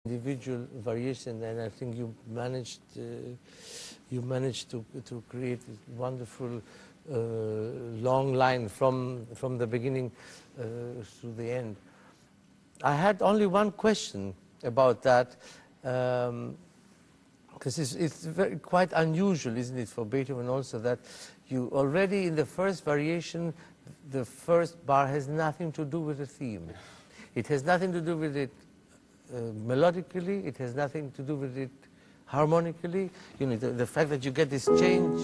individual variation, and I think you managed to create a wonderful long line from the beginning to the end. I had only one question about that, because it's quite unusual, isn't it, for Beethoven also, that you already in the first variation, the first bar has nothing to do with the theme. It has nothing to do with it melodically, it has nothing to do with it harmonically. You know, the fact that you get this change,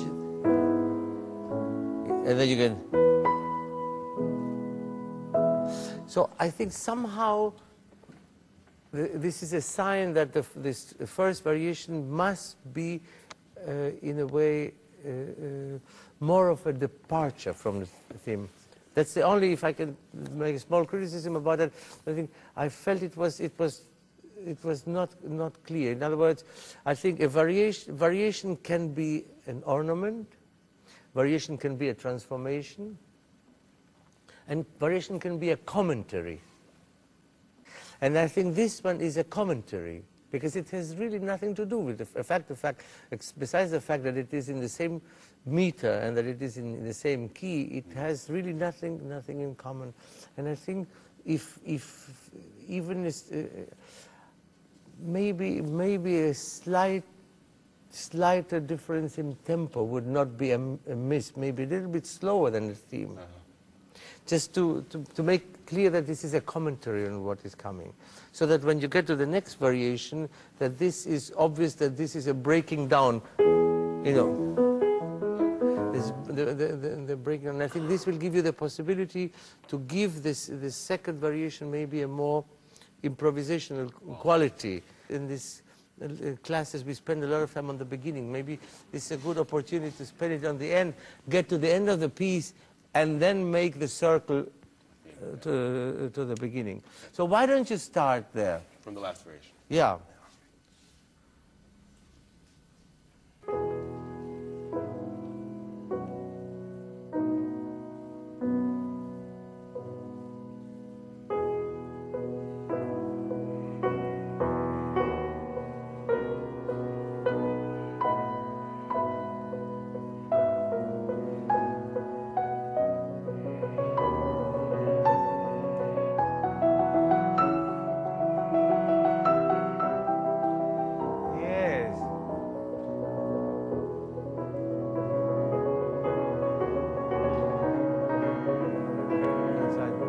and then you get... So I think somehow this is a sign that this first variation must be, in a way, more of a departure from the theme. That's the only, if I can make a small criticism about it, I think I felt it was not clear. In other words, I think a variation can be an ornament, variation can be a transformation, and variation can be a commentary. And I think this one is a commentary, because it has really nothing to do with the fact, besides the fact that it is in the same meter and that it is in the same key, it has really nothing in common. And I think if even maybe a slighter difference in tempo would not be a miss, maybe a little bit slower than the theme. Just to make clear that this is a commentary on what is coming. So that when you get to the next variation, that this is obvious, that this is a breaking down, you know. The breakdown. And I think this will give you the possibility to give this second variation maybe a more improvisational quality. In these classes we spend a lot of time on the beginning. Maybe this is a good opportunity to spend it on the end, get to the end of the piece, and then make the circle to the beginning. So why don't you start there? From the last variation. Yeah.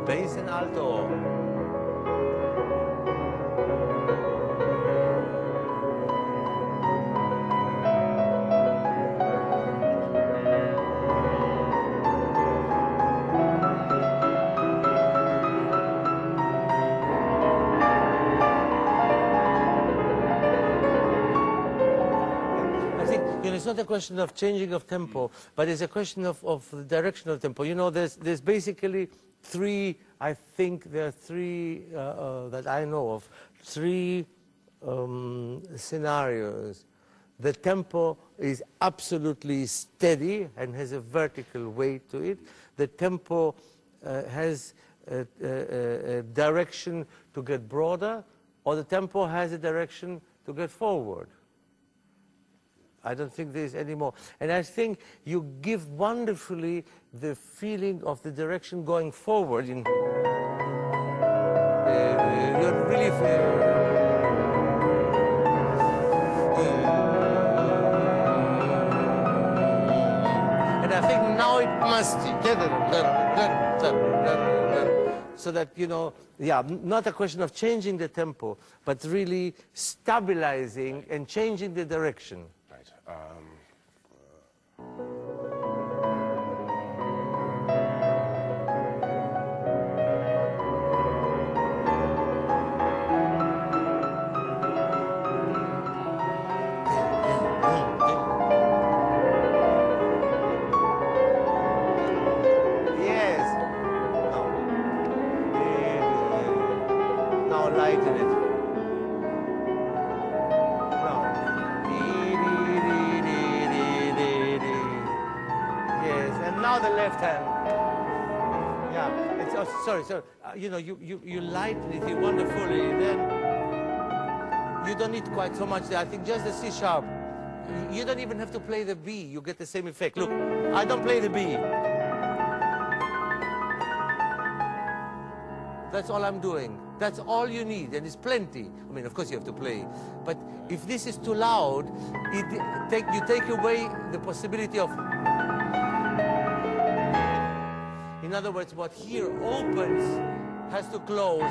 Bass and alto. I think, you know, it's not a question of changing of tempo, but it's a question of the direction of tempo. You know, there's basically three, I think there are three, that I know of, three scenarios. The tempo is absolutely steady and has a vertical weight to it. The tempo has a direction to get broader, or the tempo has a direction to get forward. I don't think there is any more. And I think you give wonderfully the feeling of the direction going forward. You really and I think now it must be. So that, you know, yeah, not a question of changing the tempo, but really stabilizing and changing the direction. Lighten it. No. Yes, and now the left hand. Yeah, it's, oh, sorry. You know, you lighten it wonderfully, then You don't need quite so much there. I think just the C sharp. You don't even have to play the B. You get the same effect. Look, I don't play the B. That's all I'm doing. That's all you need, and it's plenty. I mean, of course you have to play. But if this is too loud, you take away the possibility of... In other words, what here opens has to close.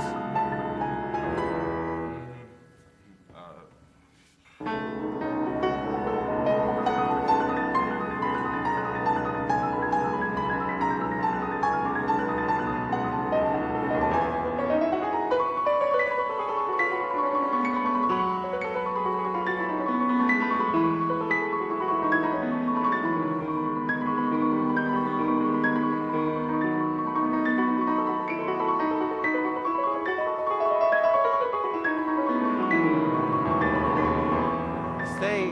Stay.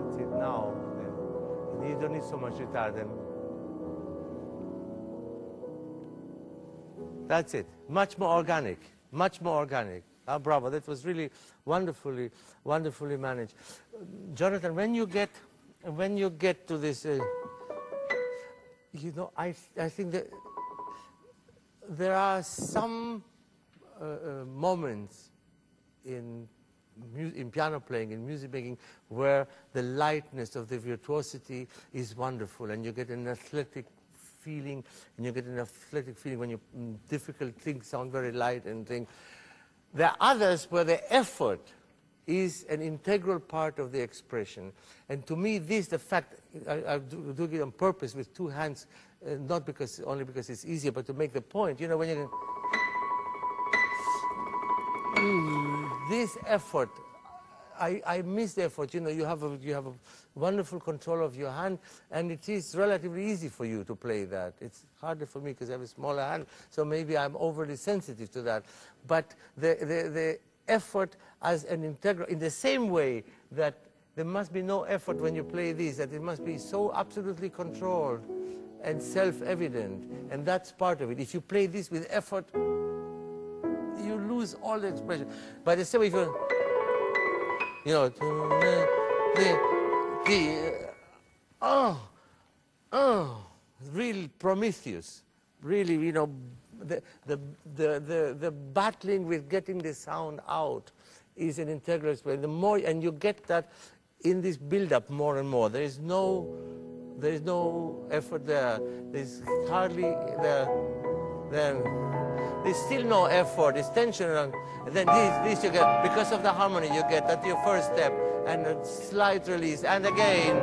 That's it now. Then. You don't need so much retard. That's it. Much more organic. Much more organic. Ah, bravo. That was really wonderfully managed. Jonathan, when you get to this, you know, I think that there are some moments in piano playing, in music making, where the lightness of the virtuosity is wonderful, and you get an athletic feeling, when difficult things sound very light and things. There are others where the effort is an integral part of the expression. And to me, the fact, I do it on purpose with two hands, not only because it's easier, but to make the point. You know, when you this effort, I miss the effort. You know, you have a wonderful control of your hand, and it is relatively easy for you to play that. It's harder for me because I have a smaller hand, so maybe I'm overly sensitive to that. But the effort as an integral, in the same way that there must be no effort when you play this, that it must be so absolutely controlled and self-evident, and that's part of it. If you play this with effort, you lose all the expression. But the same way, if you know, real Prometheus, really, you know, the battling with getting the sound out is an integral expression. The more, and you get that in this build-up more and more. There is no effort there. There's hardly there. Then there's still no effort. There's tension, and then this you get, because of the harmony you get. That's your first step, and a slight release, and again,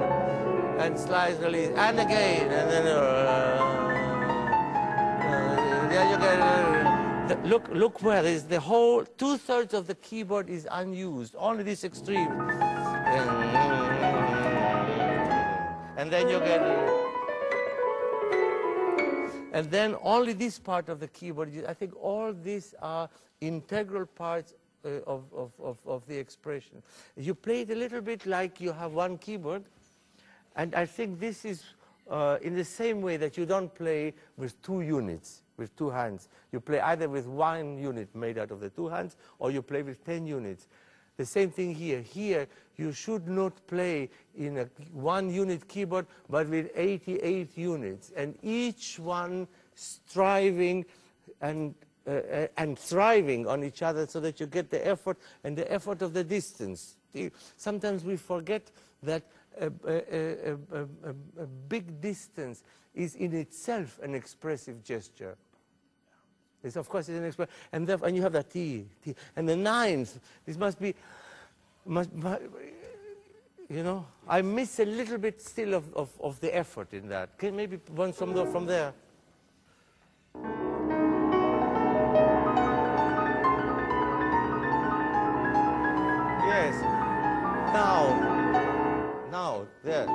and slight release, and again, and then there you get. Look where is the whole 2/3 of the keyboard is unused. Only this extreme, and then you get. And then only this part of the keyboard. I think all these are integral parts of the expression. You play it a little bit like you have one keyboard, and I think this is in the same way that you don't play with two units, with two hands. You play either with one unit made out of the two hands, or you play with 10 units. The same thing here. Here, you should not play in a one-unit keyboard, but with 88 units, and each one striving and thriving on each other, so that you get the effort and the effort of the distance. Sometimes we forget that a big distance is in itself an expressive gesture. It's, of course, it's an expression, and you have that T, and the nines. This must be, you know. I miss a little bit still of the effort in that. Can maybe one from there. Yes. Now, there.